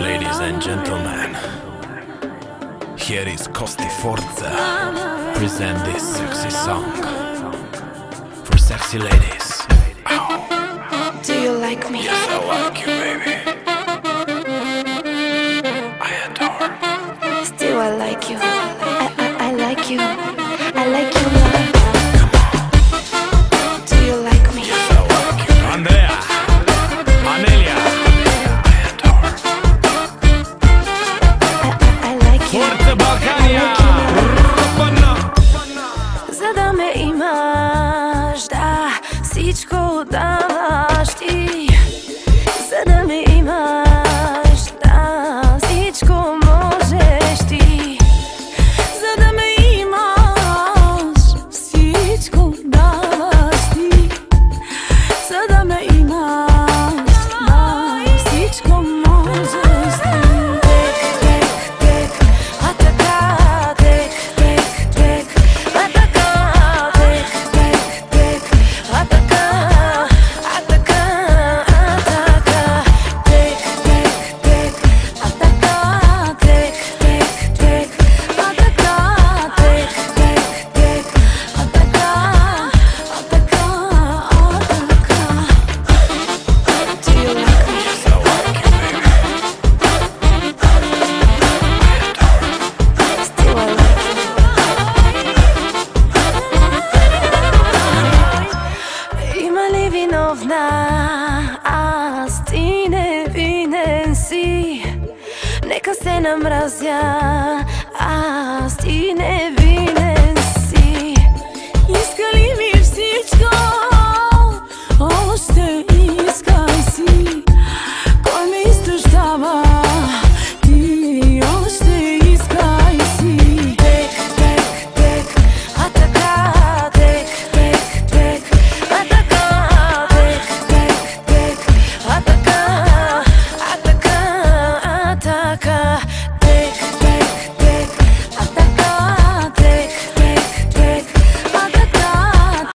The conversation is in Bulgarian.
Ladies and gentlemen, here is Kosti Forza present this sexy song for sexy ladies. Do you like me? Yes, I like you, baby. I adore. Still I like you. I like you. I like you, love. Do you like me? Yes, I like you. Andrea, Anelia, I adore. I like you. Forza Balkania. За да ме имаш, да, всичко даваш ти. За да ме имаш, да, всичко можеш ти. За да ме имаш, всичко даваш ти. За да ме имаш, да, всичко можеш ти. Аз ти невинен си. Нека се намразя. Аз ти невинен си. Иска ли ми всичко? Още искай си. Кой ме изтъждава? Ти още искай си. Тек, тек, тек, а така. Тек, тек, тек, а така. Тек,